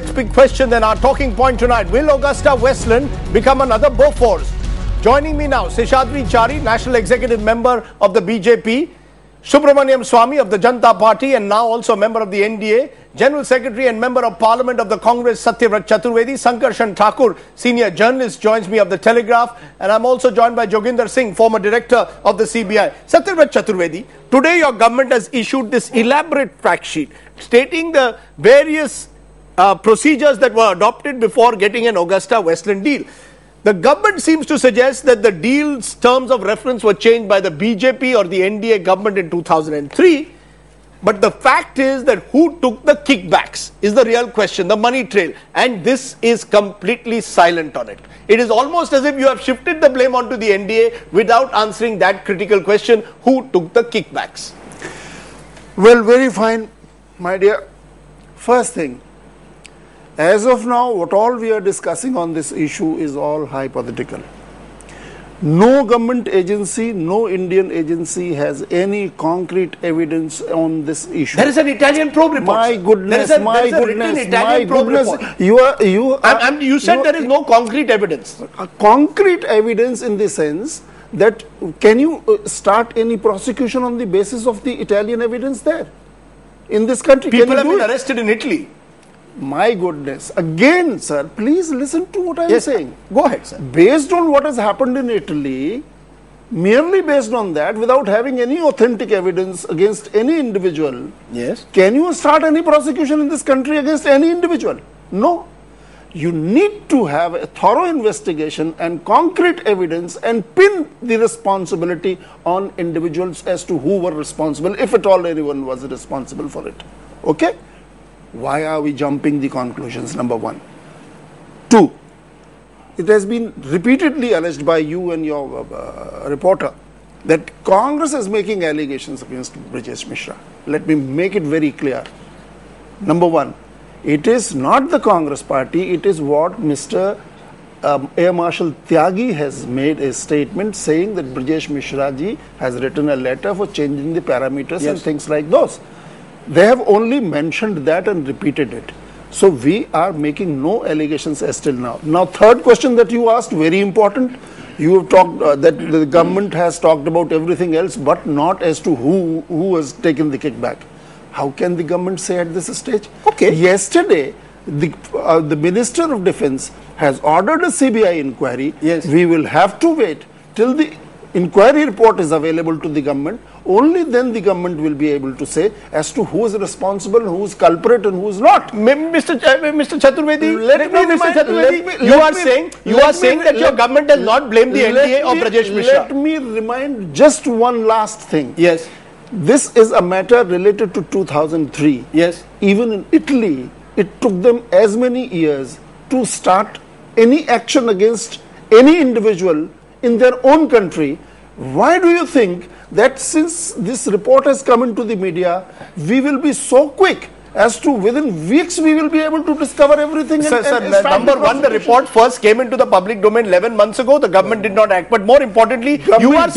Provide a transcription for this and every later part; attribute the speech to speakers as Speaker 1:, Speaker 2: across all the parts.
Speaker 1: next big question, then our talking point tonight. Will Augusta Westland become another Bofors? Joining me now, Seshadri Chari, National Executive Member of the BJP, Subramanian Swamy of the Janata Party and now also a member of the NDA, General Secretary and Member of Parliament of the Congress Satyavrat Chaturvedi, Sankarshan Thakur, Senior Journalist, joins me of the Telegraph, and I'm also joined by Joginder Singh, former Director of the CBI. Satyavrat Chaturvedi, today your government has issued this elaborate fact sheet stating the various procedures that were adopted before getting an Augusta Westland deal. The government seems to suggest that the deal's terms of reference were changed by the BJP or the NDA government in 2003. But the fact is that who took the kickbacks is the real question, the money trail. And this is completely silent on it. It is almost as if you have shifted the blame onto the NDA without answering that critical question, who took the kickbacks?
Speaker 2: Well, very fine, my dear. First thing, as of now, what all we are discussing on this issue is all hypothetical. No government agency, no Indian agency has any concrete evidence on this issue.
Speaker 1: There is an Italian probe report.
Speaker 2: My goodness, my goodness. You
Speaker 1: said there is no concrete evidence.
Speaker 2: Concrete evidence in the sense that can you start any prosecution on the basis of the Italian evidence there in this country?
Speaker 1: People have been arrested in Italy.
Speaker 2: My goodness. Again, sir, please listen to what I am saying.
Speaker 1: Go ahead, sir.
Speaker 2: Based on what has happened in Italy, merely based on that, without having any authentic evidence against any individual, can you start any prosecution in this country against any individual? No. You need to have a thorough investigation and concrete evidence and pin the responsibility on individuals as to who were responsible, if at all anyone was responsible for it. Okay? Why are we jumping the conclusions? Number one. Two, it has been repeatedly alleged by you and your reporter that Congress is making allegations against Brijesh Mishra. Let me make it very clear. Number one, it is not the Congress party, it is what Mr. Air Marshal Tyagi has made a statement saying that Brijesh Mishra ji has written a letter for changing the parameters and things like those. They have only mentioned that and repeated it. So we are making no allegations as till now. Now, third question that you asked, very important. You have talked that the government has talked about everything else, but not as to who has taken the kickback. How can the government say at this stage?
Speaker 1: Okay.
Speaker 2: Yesterday, the Minister of Defence has ordered a CBI inquiry.
Speaker 1: Yes.
Speaker 2: We will have to wait till the inquiry report is available to the government. Only then the government will be able to say as to who is responsible, who is culprit and who is not.
Speaker 1: Mr. Chaturvedi, you are saying that your government has not blamed the NDA or Brijesh Mishra.
Speaker 2: Let me remind just one last thing.
Speaker 1: Yes.
Speaker 2: This is a matter related to 2003.
Speaker 1: Yes.
Speaker 2: Even in Italy, it took them as many years to start any action against any individual in their own country. Why do you think that since this report has come into the media, we will be so quick as to within weeks we will be able to discover everything?
Speaker 1: Number one, the report first came into the public domain 11 months ago. The government did not act. But more importantly, government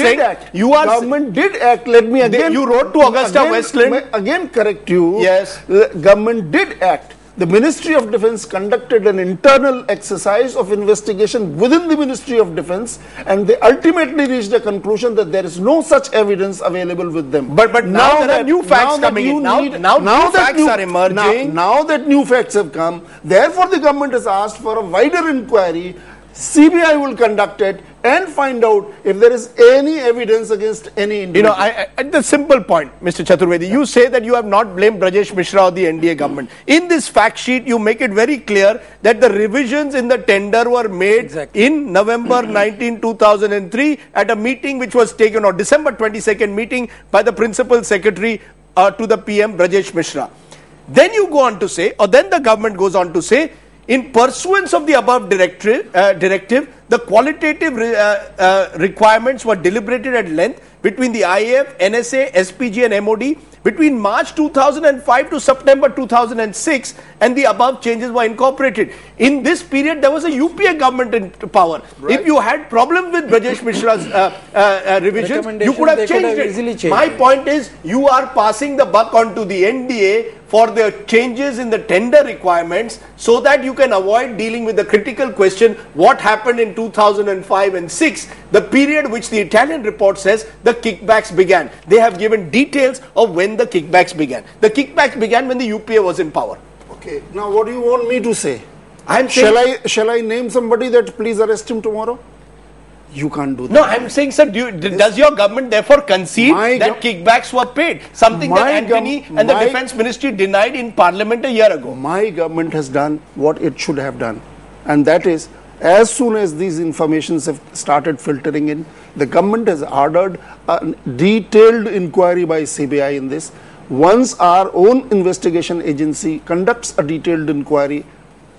Speaker 2: did act. Let me again.
Speaker 1: You wrote to Augusta Westland.
Speaker 2: Again, correct you.
Speaker 1: Yes.
Speaker 2: Government did act. The Ministry of Defence conducted an internal exercise of investigation within the Ministry of Defence, and they ultimately reached a conclusion that there is no such evidence available with them.
Speaker 1: But now there are new facts coming in. Now new facts are emerging.
Speaker 2: Now that new facts have come, therefore the government has asked for a wider inquiry. CBI will conduct it and find out if there is any evidence against any individual.
Speaker 1: At the simple point, Mr. Chaturvedi, you say that you have not blamed Brijesh Mishra or the NDA government. In this fact sheet, you make it very clear that the revisions in the tender were made in November 19, 2003 at a meeting which was taken, or December 22nd meeting by the Principal Secretary to the PM, Brijesh Mishra. Then you go on to say, or then the government goes on to say, in pursuance of the above directive, the The qualitative requirements were deliberated at length between the IAF, NSA, SPG and MOD between March 2005 to September 2006, and the above changes were incorporated. In this period, there was a UPA government in power. Right. If you had problems with Brajesh Mishra's revisions, you could have changed it. My point is, you are passing the buck on to the NDA for the changes in the tender requirements so that you can avoid dealing with the critical question, what happened in 2005 and 6, the period which the Italian report says the kickbacks began. They have given details of when the kickbacks began. The kickbacks began when the UPA was in power.
Speaker 2: Okay, now what do you want me to say?
Speaker 1: I'm saying,
Speaker 2: shall I name somebody that please arrest him tomorrow? You can't do that.
Speaker 1: No, I'm saying, sir, does your government therefore concede that kickbacks were paid? Something that Antony and the Defence Ministry denied in Parliament a year ago.
Speaker 2: My government has done what it should have done. And that is, as soon as these informations have started filtering in, the government has ordered a detailed inquiry by CBI in this. Once our own investigation agency conducts a detailed inquiry,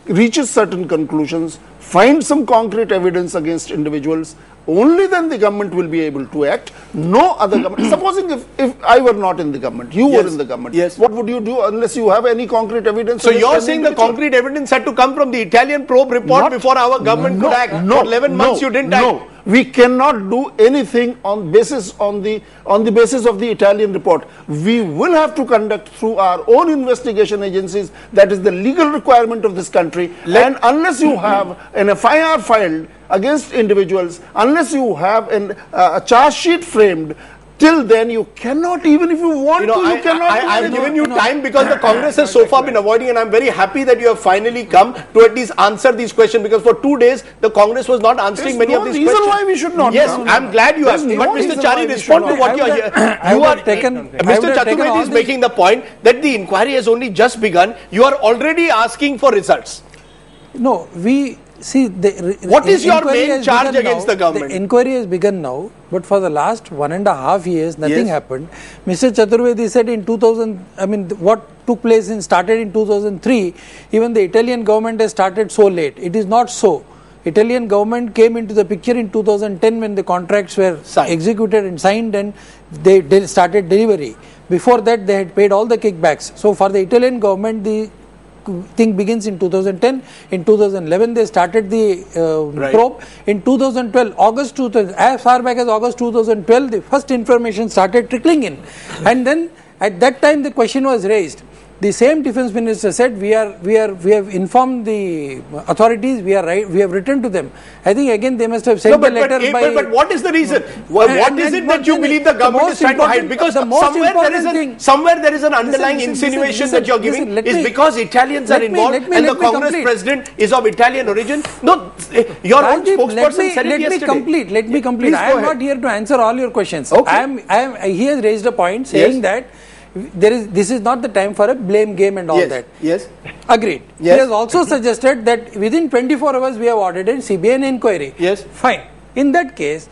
Speaker 2: reaches certain conclusions, finds some concrete evidence against individuals, only then the government will be able to act. No other government. Supposing if I were not in the government, you were in the government, what would you do unless you have any concrete evidence?
Speaker 1: So you're saying the concrete evidence had to come from the Italian probe report before our government could act? For 11 months you didn't act.
Speaker 2: We cannot do anything on the basis of the Italian report. We will have to conduct through our own investigation agencies. That is the legal requirement of this country. And unless you have an FIR filed against individuals, unless you have a charge sheet framed, till then you cannot, even if you want to, you cannot.
Speaker 1: I've given you time because the Congress has so far been avoiding, and I'm very happy that you have finally come to at least answer these questions, because for 2 days the Congress was not answering many of these questions.
Speaker 2: There's no reason why we should not.
Speaker 1: Yes, I'm glad you have. But Mr. Chari, respond to what you are here. Mr. Chaturvedi is making the point that the inquiry has only just begun. You are already asking for results.
Speaker 3: No, see,
Speaker 1: what is your main charge against the government?
Speaker 3: The inquiry has begun now, but for the last 1.5 years, nothing happened. Mr. Chaturvedi said in 2000, what took place started in 2003, even the Italian government has started so late. It is not so. Italian government came into the picture in 2010 when the contracts were executed and signed, and they started delivery. Before that, they had paid all the kickbacks. So for the Italian government, the thing begins in 2010. In 2011 they started the probe. In 2012, as far back as August 2012, the first information started trickling in, and then at that time the question was raised. The same defense minister said, we have informed the authorities, we have written to them. I think again they must have sent the letter
Speaker 1: but what is the reason? What is it that you believe the government is trying to hide? Because somewhere there is an underlying insinuation that you are giving is because Italians are involved and the Congress president is of Italian origin. No, your own spokesperson said it yesterday.
Speaker 3: Let me complete. I am not here to answer all your questions. He has raised a point saying that this is not the time for a blame game and all that.
Speaker 1: Yes.
Speaker 3: Agreed. He has also suggested that within 24 hours we have ordered a CBI inquiry.
Speaker 1: Yes.
Speaker 3: Fine. In that case,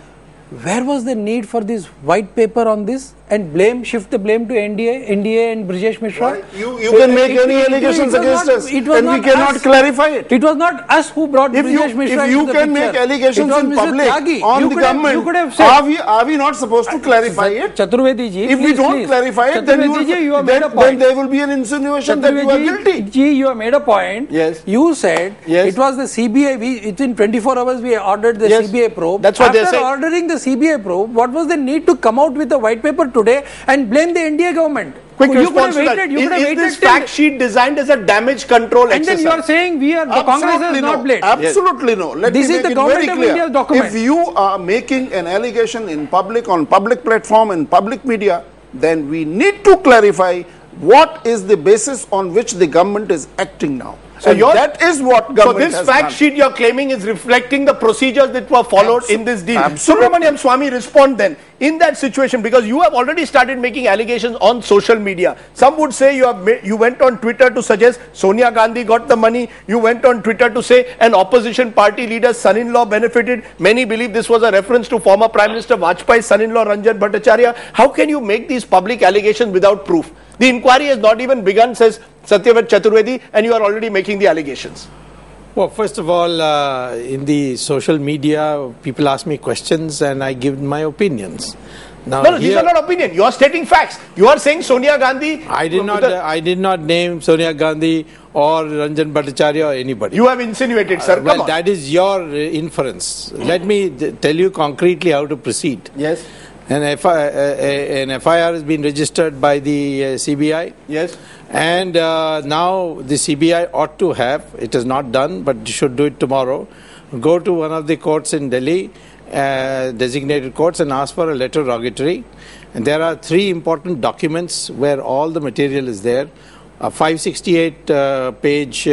Speaker 3: where was the need for this white paper on this and shift the blame to NDA and Brajesh Mishra?
Speaker 2: You can make any allegations against us and we cannot clarify it.
Speaker 3: It was not us who brought Brajesh Mishra into the picture.
Speaker 2: If you can make allegations in public on the government,
Speaker 3: you could have said,
Speaker 2: are we not supposed to clarify it?
Speaker 3: Chaturvedi ji,
Speaker 2: if we don't clarify it, then there will be an insinuation that you are guilty.
Speaker 3: You have made a point.
Speaker 1: Yes.
Speaker 3: You said it was the CBI, within 24 hours we ordered the CBI probe.
Speaker 1: That's what they said.
Speaker 3: After ordering the CBI probe, what was the need to come out with a white paper today and blame the NDA government?
Speaker 1: Quick response to that. Is this fact sheet designed as a damage control exercise?
Speaker 3: And then you are saying the Congress has not blamed.
Speaker 2: Absolutely no.
Speaker 3: This is the government of India's document.
Speaker 2: If you are making an allegation in public, on public platform, in public media, then we need to clarify what is the basis on which the government is acting now. So that is what government has done.
Speaker 1: So this fact sheet you are claiming is reflecting the procedures that were followed in this deal. Subramanian Swamy, respond then. In that situation, because you have already started making allegations on social media. Some would say you went on Twitter to suggest Sonia Gandhi got the money. You went on Twitter to say an opposition party leader's son-in-law benefited. Many believe this was a reference to former Prime Minister Vajpayee's son-in-law Ranjan Bhattacharya. How can you make these public allegations without proof? The inquiry has not even begun, says Satyavrat Chaturvedi, and you are already making the allegations.
Speaker 4: Well, first of all, in the social media, people ask me questions and I give my opinions. Now,
Speaker 1: No, these are not opinion. You are stating facts. You are saying Sonia Gandhi.
Speaker 4: I did not name Sonia Gandhi or Ranjan Bhattacharya or anybody.
Speaker 1: You have insinuated, sir. Come on.
Speaker 4: That is your inference. Let me tell you concretely how to proceed.
Speaker 1: Yes.
Speaker 4: An FIR has been registered by the CBI.
Speaker 1: Yes.
Speaker 4: And now the CBI ought to have, it is not done, but should do it tomorrow, go to one of the courts in Delhi, designated courts, and ask for a letter rogatory. And there are 3 important documents where all the material is there. A 568-page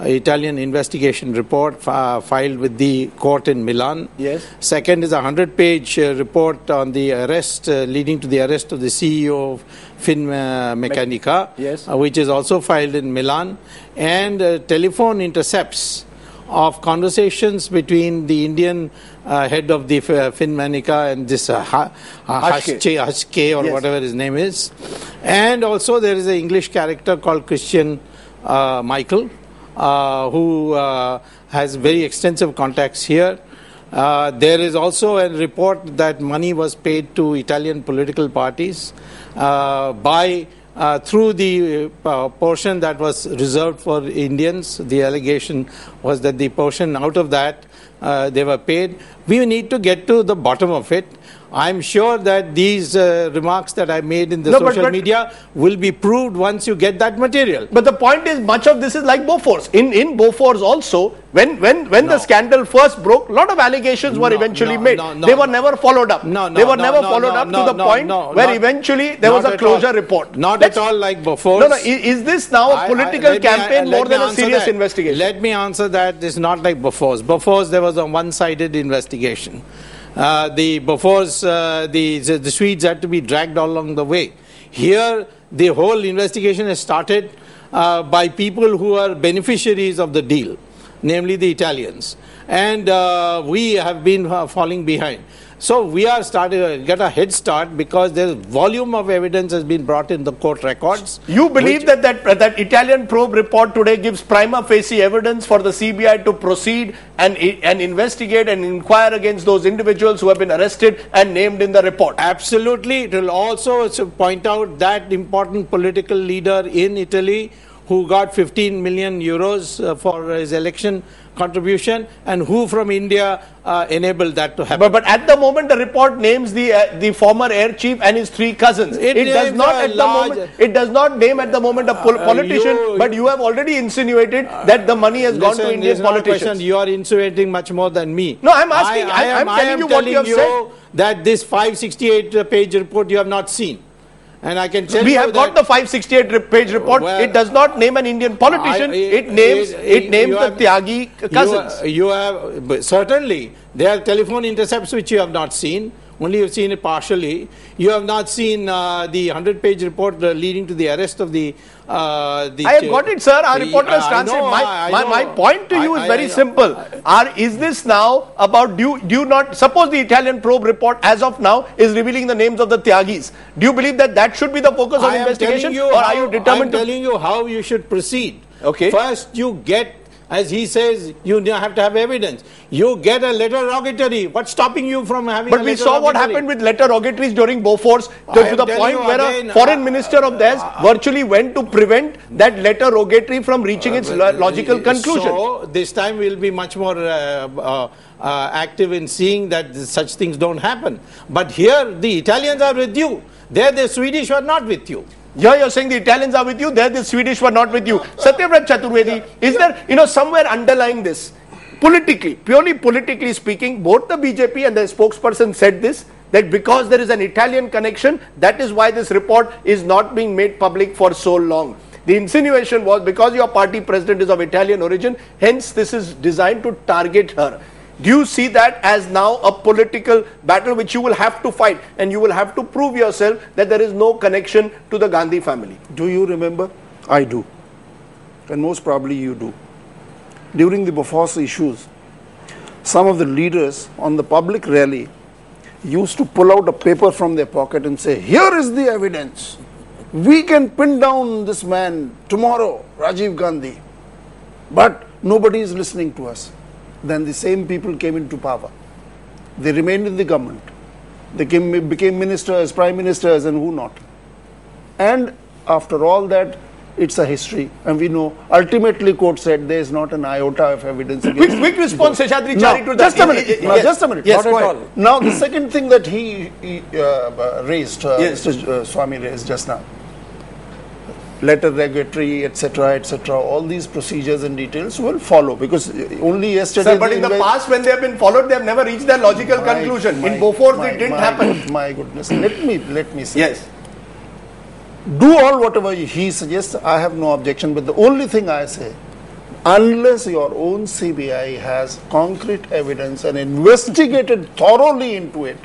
Speaker 4: Italian investigation report filed with the court in Milan.
Speaker 1: Yes.
Speaker 4: Second is a 100-page report on the arrest, leading to the arrest of the CEO of Finmachanica,
Speaker 1: yes.
Speaker 4: Which is also filed in Milan. And telephone intercepts of conversations between the Indian head of the Finmachanica and this Hashke or whatever his name is. And also there is an English character called Christian Michael, who has very extensive contacts here. There is also a report that money was paid to Italian political parties through the portion that was reserved for Indians. The allegation was that the portion out of that they were paid. We need to get to the bottom of it. I'm sure that these remarks that I made in the social media will be proved once you get that material.
Speaker 1: But the point is, much of this is like Bofors. In Bofors also, when the scandal first broke, a lot of allegations were eventually made. They were never followed up. They were never followed up to the point where eventually there was a closure report.
Speaker 4: Not at all like Bofors.
Speaker 1: Is this now a political campaign more than a serious investigation?
Speaker 4: Let me answer that. It's not like Bofors. Bofors, there was a one-sided investigation. The Bofors, the Swedes had to be dragged along the way. Here, the whole investigation has started by people who are beneficiaries of the deal, namely the Italians. And we have been falling behind. So we are starting to get a head start because the volume of evidence has been brought in the court records.
Speaker 1: You believe that Italian probe report today gives prima facie evidence for the CBI to proceed and investigate and inquire against those individuals who have been arrested and named in the report?
Speaker 4: Absolutely. It will also point out that important political leader in Italy who got 15 million euros for his election contribution and who from India enabled that to happen.
Speaker 1: But at the moment the report names the former air chief and his 3 cousins. It does not name at the moment a politician, but you have already insinuated that the money has gone to Indian politicians.
Speaker 4: You are insinuating much more than me.
Speaker 1: No, I'm asking, I'm telling you what you have said.
Speaker 4: That this 568-page report you have not seen. And I can tell
Speaker 1: we have got the 568-page report. Well, it does not name an Indian politician. It names the Tyagi cousins.
Speaker 4: You have certainly there are telephone intercepts which you have not seen. Only you have seen it partially. You have not seen the 100-page report leading to the arrest of the.
Speaker 1: I have got it, sir. Our reporter has translated. My point to you is very simple. Is this now about do you not suppose the Italian probe report as of now is revealing the names of the Tyagis? Do you believe that should be the focus of investigation, or are you determined to?
Speaker 4: I'm telling you how you should proceed.
Speaker 1: Okay.
Speaker 4: First, you get. As he says, you have to have evidence. You get a letter rogatory. What's stopping you from having a letter rogatory?
Speaker 1: But we saw what happened with letter rogatories during Bofors to the point where a foreign minister of theirs virtually went to prevent that letter rogatory from reaching its logical conclusion.
Speaker 4: So this time we'll be much more active in seeing that such things don't happen. But here the Italians are with you. There the Swedish were not with you.
Speaker 1: Here you're saying the Italians are with you, there the Swedish were not with you. Satyavrat Chaturvedi, is there, somewhere underlying this, politically, purely politically speaking, both the BJP and the spokesperson said this, that because there is an Italian connection, that is why this report is not being made public for so long. The insinuation was because your party president is of Italian origin, hence this is designed to target her. Do you see that as now a political battle which you will have to fight, and you will have to prove yourself that there is no connection to the Gandhi family?
Speaker 2: Do you remember? I do. And most probably you do. During the Bofors issues, some of the leaders on the public rally used to pull out a paper from their pocket and say, here is the evidence. We can pin down this man tomorrow, Rajiv Gandhi. But nobody is listening to us. Then the same people came into power. They remained in the government. They became ministers, prime ministers, and who not. And after all that, it's a history. And we know, ultimately, court said there is not an iota of evidence against.
Speaker 1: Quick response, Seshadri Chari, to that.
Speaker 2: Just a minute. Just a minute.
Speaker 1: Yes,
Speaker 2: not
Speaker 1: go
Speaker 2: at
Speaker 1: ahead.
Speaker 2: all. Now, the second thing that he raised, Mr. Swamy raised just now, letter regulatory, etc., all these procedures and details will follow, because only yesterday.
Speaker 1: Sir, but in the past, when they have been followed, they have never reached their logical conclusion. In Bofors, it didn't happen.
Speaker 2: My goodness. Let me say.
Speaker 1: Yes.
Speaker 2: Do all whatever he suggests. I have no objection. But the only thing I say, unless your own CBI has concrete evidence and investigated thoroughly into it,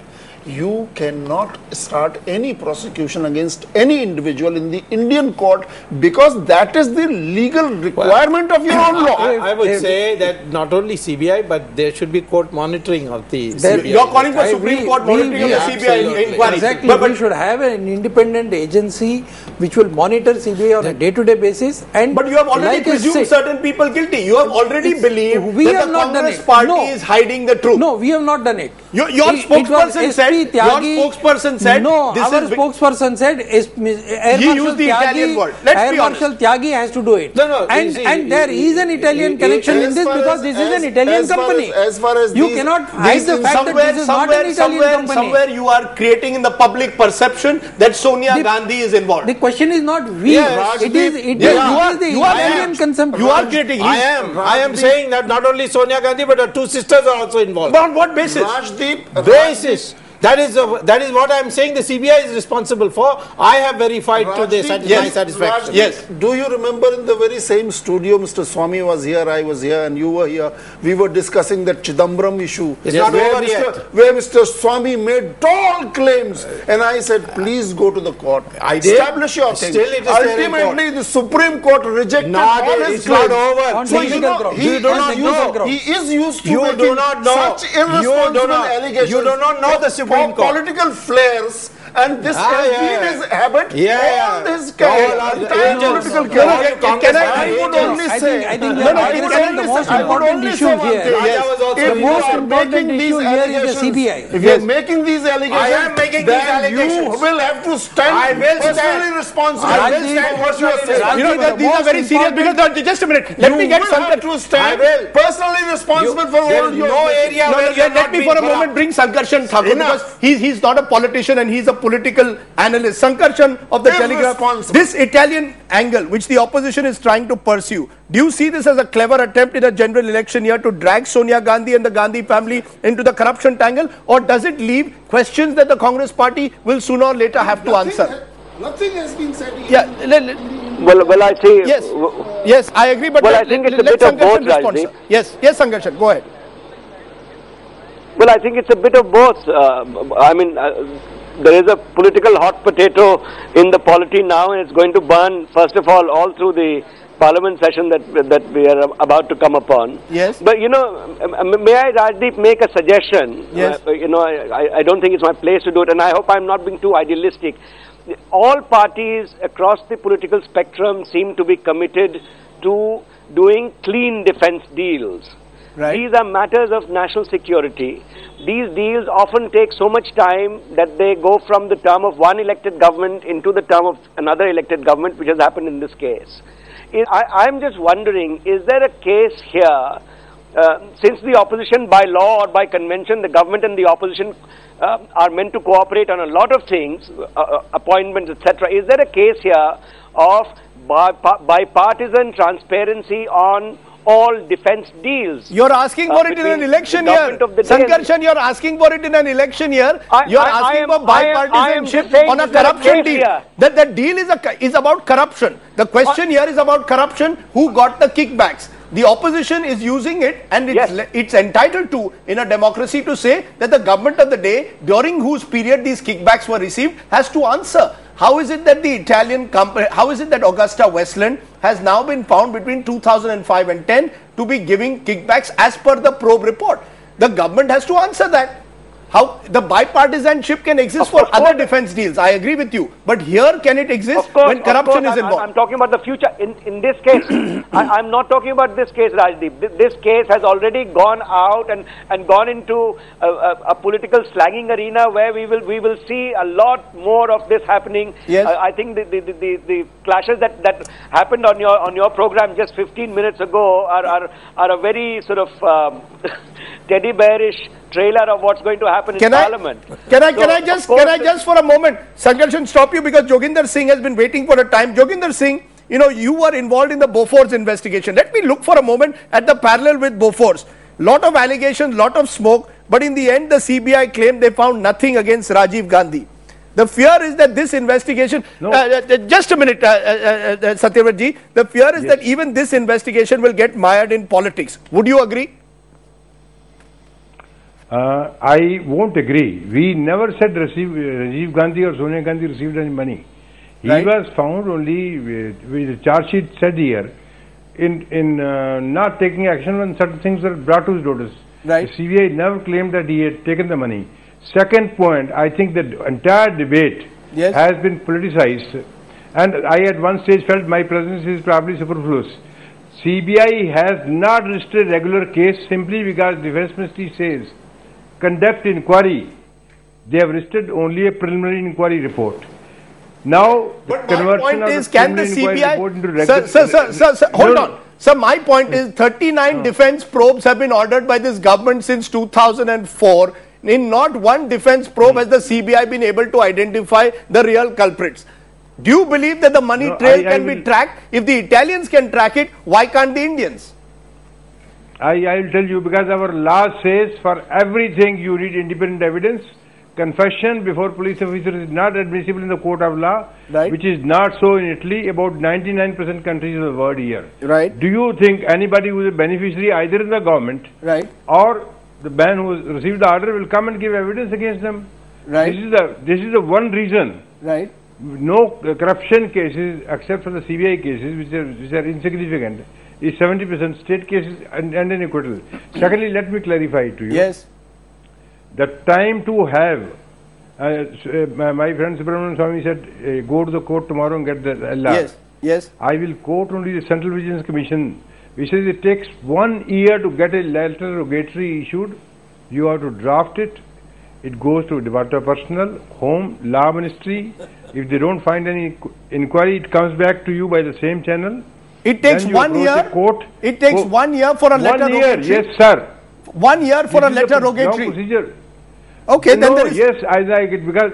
Speaker 2: you cannot start any prosecution against any individual in the Indian court, because that is the legal requirement of your own law.
Speaker 4: I would say that not only CBI, but there should be court monitoring of the CBI.
Speaker 1: You are calling for Supreme Court monitoring of the CBI inquiry.
Speaker 3: Exactly. But we should have an independent agency which will monitor CBI on a day-to-day basis.
Speaker 1: But you have already presumed certain people guilty. You have already believed that the Congress party is hiding the truth.
Speaker 3: No, we have not done it.
Speaker 1: Your spokesperson said. Your spokesperson said.
Speaker 3: No, our spokesperson said Air Marshal Tyagi has to do it.
Speaker 4: No.
Speaker 3: And there is an Italian connection in this, because this is an Italian company.
Speaker 2: As far as
Speaker 3: you cannot hide the fact that this is not an Italian company.
Speaker 1: Somewhere you are creating in the public perception that Sonia Gandhi is involved.
Speaker 3: The question is not we. It is the Italian consumption.
Speaker 1: You are creating.
Speaker 4: I am saying that not only Sonia Gandhi, but her two sisters are also involved.
Speaker 1: But on what basis?
Speaker 4: Basis. That is what I am saying the CBI is responsible for. I have verified to my satisfaction.
Speaker 2: Yes. Do you remember in the very same studio, Mr. Swamy was here, I was here, and you were here. We were discussing that Chidambaram issue.
Speaker 4: It's not over yet.
Speaker 2: Where Mr. Swamy made tall claims, and I said, please go to the court.
Speaker 4: I did.
Speaker 2: Establish your thing.
Speaker 4: Still it is
Speaker 2: ultimately, the Supreme Court rejected all his claims.
Speaker 4: It's not over.
Speaker 2: So you know, he is used to making such irresponsible allegations.
Speaker 4: You do not know the Supreme Court.
Speaker 2: Political flares, and this has been his habit all his career. Political career. I would only say,
Speaker 3: I think the most important issue here.
Speaker 2: The most important issue here is the CBI. If you are making these allegations, then you will have to stand personally responsible.
Speaker 1: I will stand what you are saying. You know that these are very serious, because just a minute. Let me get Sankar
Speaker 2: to stand personally responsible for all your.
Speaker 4: No area where
Speaker 1: let me for a moment bring Sankarshan Thakur, because he's not a politician and he's a political analyst. Sankarshan of the Telegraph. This Italian angle which the opposition is trying to pursue, do you see this as a clever attempt in a general election year to drag Sonia Gandhi and the Gandhi family into the corruption tangle, or does it leave questions that the Congress party will sooner or later have to answer?
Speaker 2: Nothing has been said.
Speaker 1: Yeah.
Speaker 5: Well, I think.
Speaker 1: Yes, I agree. But
Speaker 5: I think it's a bit of both, Rajdeep.
Speaker 1: Yes, Sankarshan, go ahead.
Speaker 5: Well, I think it's a bit of both. There is a political hot potato in the polity now, and it's going to burn, first of all through the parliament session that we are about to come upon.
Speaker 1: Yes.
Speaker 5: But, may I, Rajdeep, make a suggestion?
Speaker 1: Yes.
Speaker 5: I don't think it's my place to do it, and I hope I'm not being too idealistic. All parties across the political spectrum seem to be committed to doing clean defense deals.
Speaker 1: Right.
Speaker 5: These are matters of national security. These deals often take so much time that they go from the term of one elected government into the term of another elected government, which has happened in this case. I'm just wondering, is there a case here, since the opposition by law or by convention, the government and the opposition are meant to cooperate on a lot of things, appointments, etc., is there a case here of bipartisan transparency on all defense deals?
Speaker 1: You're asking for it in an election year. Sankarshan, you're asking for it in an election year. You're asking for bipartisanship on a corruption deal. That deal is about corruption. The question here is about corruption. Who got the kickbacks? The opposition is using it, and it's entitled to, in a democracy, to say that the government of the day, during whose period these kickbacks were received, has to answer. How is it that the Italian company, how is it that Augusta Westland has now been found between 2005 and 10 to be giving kickbacks as per the probe report? The government has to answer that. how the bipartisanship can exist for other defense deals. I agree with you. But here, can it exist when corruption is involved?
Speaker 5: I'm talking about the future. In this case, I'm not talking about this case, Rajdeep. This case has already gone out and gone into a political slanging arena where we will see a lot more of this happening.
Speaker 1: Yes.
Speaker 5: I think the clashes that happened on your program just 15 minutes ago are a very sort of teddy bearish trailer of what's going to happen in Parliament.
Speaker 1: Can I just for a moment, Sankarshan, stop you, because Joginder Singh has been waiting for a time. Joginder Singh, you were involved in the Bofors investigation. Let me look for a moment at the parallel with Bofors. Lot of allegations, lot of smoke, but in the end the CBI claimed they found nothing against Rajiv Gandhi. The fear is that this investigation, just a minute, Satyavrat, the fear is that even this investigation will get mired in politics. Would you agree?
Speaker 6: I won't agree. We never said Rajiv Gandhi or Sonia Gandhi received any money. He was found only, with the charge sheet said here, in not taking action when certain things were brought to his notice.
Speaker 1: Right.
Speaker 6: The CBI never claimed that he had taken the money. Second point, I think the entire debate has been politicized, and I at one stage felt my presence is probably superfluous. CBI has not registered a regular case simply because Defence Ministry says conduct inquiry. They have registered only a preliminary inquiry report. Now,
Speaker 1: but my point is, can the CBI... Sir, hold on. So my point is, 39 defence probes have been ordered by this government since 2004. In not one defence probe has the CBI been able to identify the real culprits. Do you believe that the money trail can be tracked? If the Italians can track it, why can't the Indians?
Speaker 6: I will tell you, because our law says for everything you need independent evidence. Confession before police officers is not admissible in the court of law, which is not so in Italy. About 99% countries of the world here.
Speaker 1: Right.
Speaker 6: Do you think anybody who is a beneficiary either in the government or the man who received the order will come and give evidence against them?
Speaker 1: Right.
Speaker 6: This is the one reason.
Speaker 1: Right.
Speaker 6: No corruption cases except for the CBI cases, which are insignificant, is 70% state cases and an acquittal. Secondly, let me clarify to you.
Speaker 1: Yes.
Speaker 6: The time to have, my friend Subramanian Swamy said, go to the court tomorrow and get the LR.
Speaker 1: Yes, yes.
Speaker 6: I will quote only the Central Vigilance Commission, which says it takes 1 year to get a letter rogatory issued. You have to draft it. It goes to Department of Personnel, Home, Law Ministry. If they don't find any inquiry, it comes back to you by the same channel.
Speaker 1: It takes 1 year. It takes 1 year for a letter rogatory.
Speaker 6: Yes, sir.
Speaker 1: 1 year for a letter rogatory.
Speaker 6: Procedure.
Speaker 1: Okay, then there is...
Speaker 6: Yes, I like it, because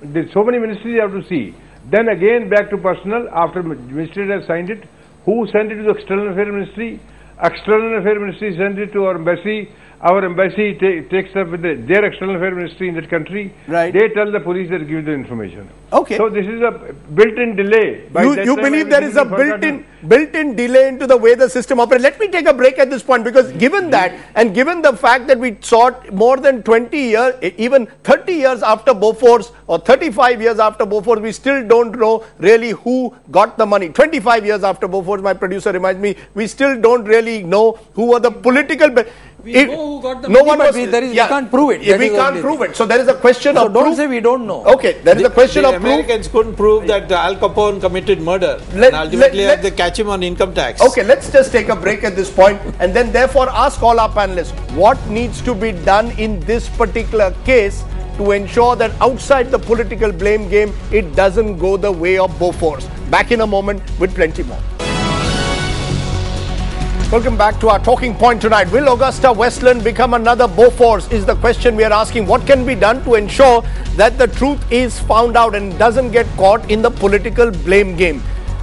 Speaker 6: there's so many ministries you have to see. Then again back to personnel, after ministry has signed it, who sent it to the External Affairs Ministry? External Affairs Ministry sent it to our embassy. Our embassy takes up with their External Affairs Ministry in that country.
Speaker 1: Right.
Speaker 6: They tell the police that give the information.
Speaker 1: Okay.
Speaker 6: So this is a built-in delay.
Speaker 1: You believe there is a built-in delay into the way the system operates. Let me take a break at this point, because given that, and given the fact that we sought more than 20 years, even 30 years after Bofors, or 35 years after Bofors, we still don't know really who got the money. 25 years after Bofors, my producer reminds me, we still don't really know who were the political...
Speaker 3: We know who got the money, but we can't prove it.
Speaker 1: We can't prove it. So there is a question of
Speaker 3: don't
Speaker 1: proof.
Speaker 3: say we don't know.
Speaker 1: Okay, there is a question of proof.
Speaker 4: Americans couldn't prove that Al Capone committed murder. And ultimately they catch him on income tax.
Speaker 1: Okay, let's just take a break at this point and then therefore ask all our panelists what needs to be done in this particular case to ensure that outside the political blame game, it doesn't go the way of Bofors. Back in a moment with plenty more. Welcome back to our talking point tonight. Will Augusta Westland become another Bofors is the question we are asking. What can be done to ensure that the truth is found out and doesn't get caught in the political blame game?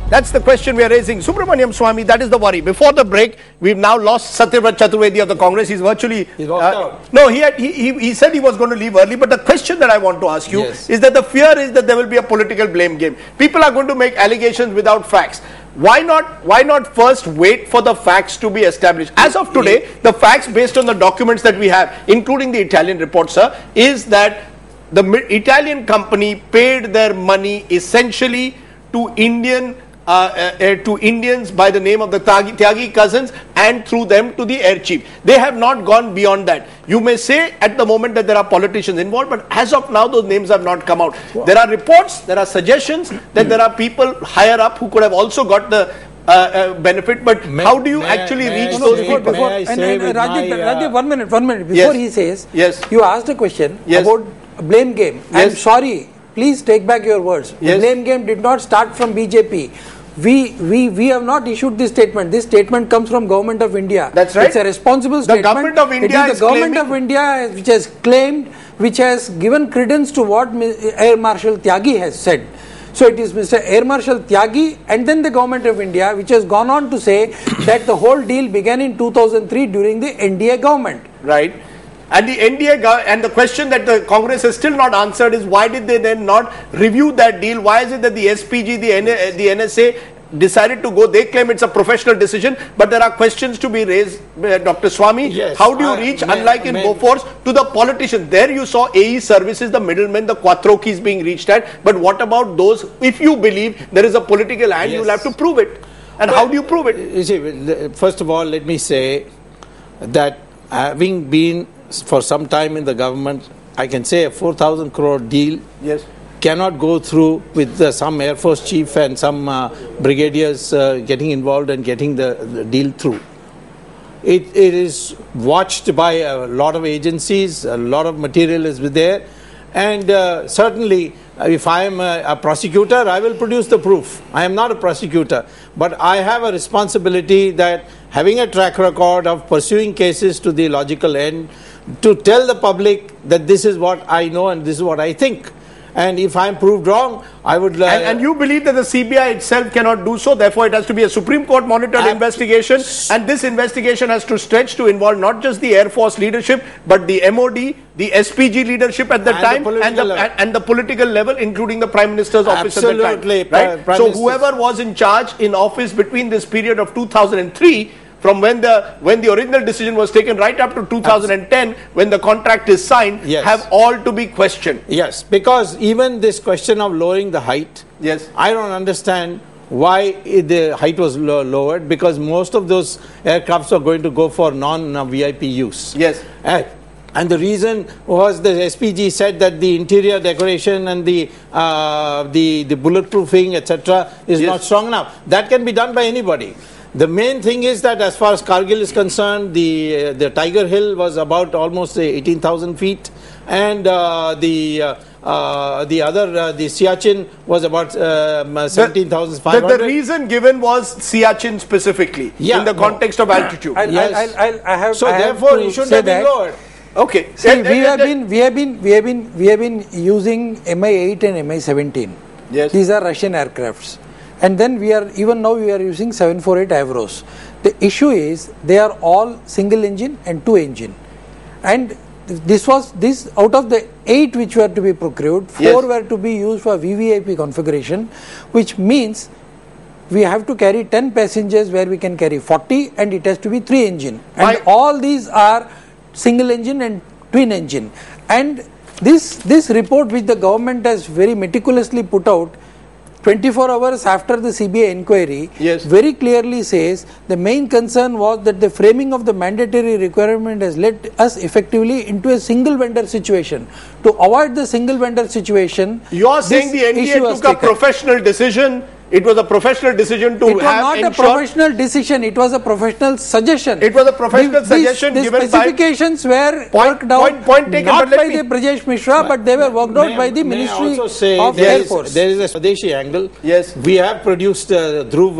Speaker 1: That's the question we are raising. Subramanian Swamy, that is the worry. Before the break, we've now lost Satyavrat Chaturvedi of the Congress. He's virtually...
Speaker 4: He's walked out.
Speaker 1: No, he said he was going to leave early. But the question that I want to ask you is that the fear is that there will be a political blame game. People are going to make allegations without facts. Why not first wait for the facts to be established? As of today, the facts based on the documents that we have, including the Italian report, sir, is that the Italian company paid their money essentially to Indian to Indians by the name of the Tyagi cousins and through them to the air chief. They have not gone beyond that. You may say at the moment that there are politicians involved, but as of now those names have not come out. Wow. There are reports, there are suggestions that there are people higher up who could have also got the benefit, but how do you actually reach those people?
Speaker 3: Rajiv, 1 minute, before he says, you asked a question about blame game. I'm sorry, please take back your words. The blame game did not start from BJP. We have not issued this statement. This statement comes from Government of India.
Speaker 1: That's right.
Speaker 3: It's a responsible statement.
Speaker 1: The Government of India
Speaker 3: it is the Government of India which has claimed, which has given credence to what Air Marshal Tyagi has said. So it is Mr. Air Marshal Tyagi and then the Government of India which has gone on to say that the whole deal began in 2003 during the NDA government.
Speaker 1: Right. And the NDA and the question that the Congress has still not answered is why did they then not review that deal? Why is it that the SPG, the NSA decided to go? They claim it's a professional decision, but there are questions to be raised, Dr. Swamy.
Speaker 4: Yes,
Speaker 1: how do you reach, unlike in Bofors, to the politicians? There you saw AE services, the middlemen, the Quattrokis being reached at. But what about those? If you believe there is a political hand, you'll have to prove it. And how do you prove it?
Speaker 4: You see, first of all, let me say that having been for some time in the government, I can say a 4,000 crore deal cannot go through with some Air Force chief and some brigadiers getting involved and getting the deal through. It is watched by a lot of agencies, a lot of material is there, and certainly if I am a prosecutor, I will produce the proof. I am not a prosecutor, but I have a responsibility that having a track record of pursuing cases to the logical end, to tell the public that this is what I know and this is what I think. And if I am proved wrong, I would...
Speaker 1: and you believe that the CBI itself cannot do so, therefore it has to be a Supreme Court monitored investigation, and this investigation has to stretch to involve not just the Air Force leadership, but the MOD, the SPG leadership at the time, and the political level, including the Prime Minister's office at the time. Right? So whoever was in charge in office between this period of 2003, from when the original decision was taken right up to 2010, when the contract is signed, have all to be questioned.
Speaker 4: Yes, because even this question of lowering the height, I don't understand why the height was lowered, because most of those aircrafts are going to go for non-VIP use. And the reason was the SPG said that the interior decoration and the bulletproofing, etc., is not strong enough. That can be done by anybody. The main thing is that as far as Kargil is concerned, the Tiger Hill was about almost 18,000 feet, and the Siachen was about 17,500.
Speaker 1: The reason given was Siachen specifically in the context of altitude.
Speaker 4: Therefore, you shouldn't have been lowered.
Speaker 1: Okay.
Speaker 3: See, we have been using Mi-8 and Mi-17. These are Russian aircrafts. And then we are using 748 Avros. The issue is they are all single engine and two engine. And this out of the 8 which were to be procured, 4 were to be used for VVIP configuration, which means we have to carry 10 passengers where we can carry 40, and it has to be 3 engine. And all these are single engine and twin engine. And this report which the government has very meticulously put out 24 hours after the CBI inquiry, very clearly says the main concern was that the framing of the mandatory requirement has led us effectively into a single vendor situation. To avoid the single vendor situation,
Speaker 1: you are saying the NDA took a professional decision. It was a professional decision to have... It was
Speaker 3: not a professional decision, it was a professional suggestion.
Speaker 1: It was a professional suggestion given by...
Speaker 3: The specifications were worked out not by the Brajesh Mishra, but they were worked out by the Ministry of Air Force.
Speaker 4: There is a Swadeshi angle. We have produced a Dhruv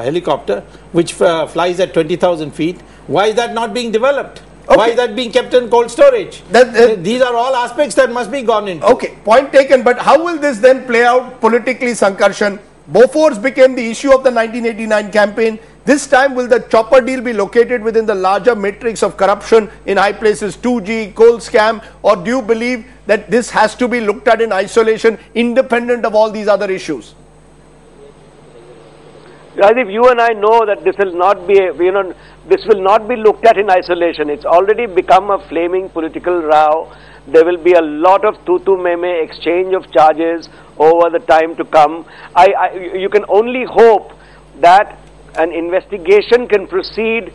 Speaker 4: helicopter, which flies at 20,000 feet. Why is that not being developed? Why is that being kept in cold storage? These are all aspects that must be gone into.
Speaker 1: Okay, point taken. But how will this then play out politically, Sankarshan? Bofors became the issue of the 1989 campaign. This time, will the chopper deal be located within the larger matrix of corruption in high places, 2G, coal scam, or do you believe that this has to be looked at in isolation, independent of all these other issues?
Speaker 5: Rajiv, you and I know that this will not be, this will not be looked at in isolation. It's already become a flaming political row. There will be a lot of tutu-meme exchange of charges over the time to come. You can only hope that an investigation can proceed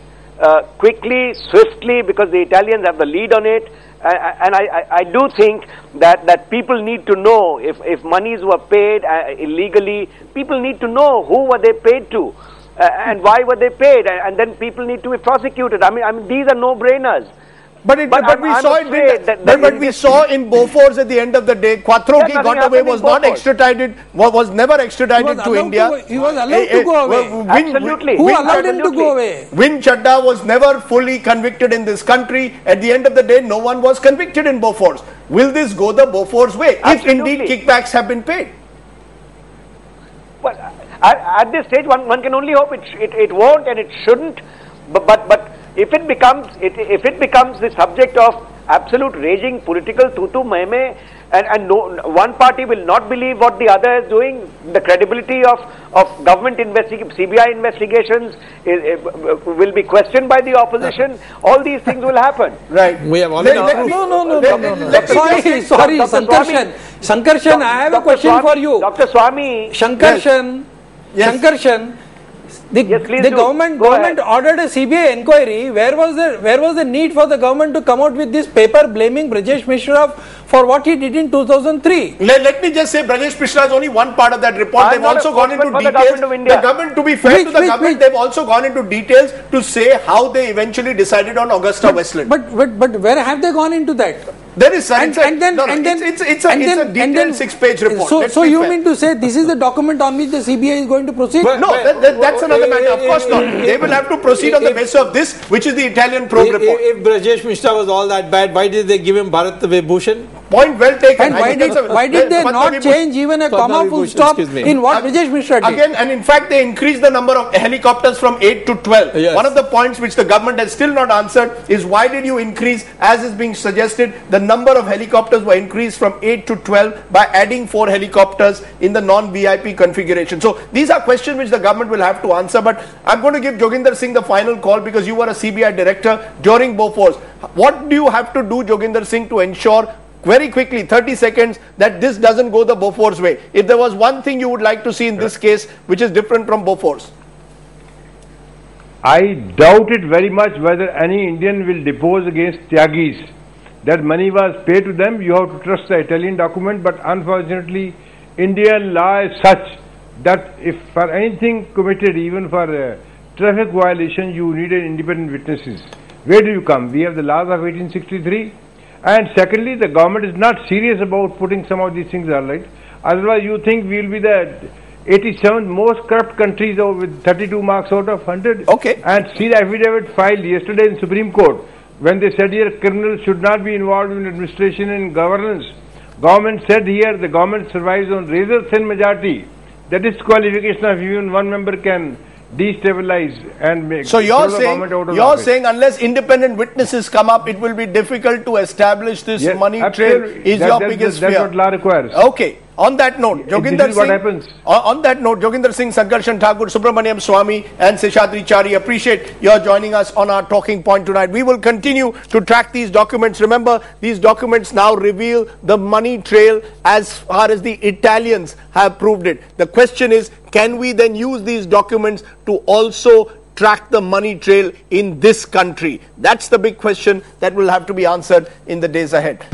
Speaker 5: quickly, swiftly, because the Italians have the lead on it. And I do think that people need to know if monies were paid illegally, people need to know who were they paid to and why were they paid, and then people need to be prosecuted. I mean these are no-brainers.
Speaker 1: But we saw in Bofors at the end of the day, Quattrochi got away, was not extradited, was never extradited to India.
Speaker 3: He was allowed to go away.
Speaker 5: Absolutely.
Speaker 3: Who allowed him to go away?
Speaker 1: Win Chadda was never fully convicted in this country. At the end of the day, no one was convicted in Bofors. Will this go the Bofors way, if indeed kickbacks have been paid?
Speaker 5: Well, at this stage, one can only hope it won't and it shouldn't. But if it becomes the subject of absolute raging political tutu-meme, and one party will not believe what the other is doing, the credibility of government CBI investigations will be questioned by the opposition. All these things will happen.
Speaker 1: Right.
Speaker 4: We have already
Speaker 3: No. Sorry, Sankarshan, I have a question for you.
Speaker 5: Dr. Swamy.
Speaker 3: Sankarshan. The government ordered a CBI inquiry. Where was the need for the government to come out with this paper blaming Brajesh Mishra for what he did in 2003?
Speaker 1: Let me just say, Brajesh Mishra is only one part of that report. They've also gone into details. The government, to be fair to the government, they've also gone into details to say how they eventually decided on Augusta Westland.
Speaker 3: But where have they gone into that?
Speaker 1: There is it's a detailed 6-page report.
Speaker 3: So you mean to say this is the document on which the CBI is going to proceed?
Speaker 1: No, that's another matter. Of course not. They will have to proceed on the basis of this, which is the Italian probe report.
Speaker 4: If Brajesh Mishra was all that bad, why did they give him Bharat Vibhushan?
Speaker 1: Point well taken.
Speaker 3: And why did they not change even a comma full stop in what Brajesh Mishra did?
Speaker 1: Again, and in fact, they increased the number of helicopters from 8 to 12. Yes. One of the points which the government has still not answered is why did you increase, as is being suggested, the number of helicopters were increased from 8 to 12 by adding 4 helicopters in the non-VIP configuration. So these are questions which the government will have to answer. But I'm going to give Joginder Singh the final call because you were a CBI director during Bofors. What do you have to do, Joginder Singh, to ensure very quickly, 30 seconds, that this doesn't go the Bofors way? If there was one thing you would like to see in this case which is different from Bofors.
Speaker 6: I doubt it very much whether any Indian will depose against Tyagis. That money was paid to them. You have to trust the Italian document, but unfortunately Indian law is such that if for anything committed, even for traffic violation, you need independent witnesses. Where do you come? We have the laws of 1863. And secondly, the government is not serious about putting some of these things all right. Otherwise, you think we will be the 87th most corrupt countries with 32 marks out of 100.
Speaker 1: Okay.
Speaker 6: And see the affidavit filed yesterday in Supreme Court when they said here criminals should not be involved in administration and governance. Government said here the government survives on razor thin majority. That is qualification of even one member can destabilize and make.
Speaker 1: So you're saying unless independent witnesses come up, it will be difficult to establish this money trail. Is your biggest fear?
Speaker 6: That's what law requires.
Speaker 1: Okay. On that note, Joginder Singh.
Speaker 6: What happens?
Speaker 1: On that note, Joginder Singh, Sankarshan Thakur, Subramanian Swamy, and Seshadri Chari, appreciate your joining us on our talking point tonight. We will continue to track these documents. Remember, these documents now reveal the money trail as far as the Italians have proved it. The question is, can we then use these documents to also track the money trail in this country? That's the big question that will have to be answered in the days ahead.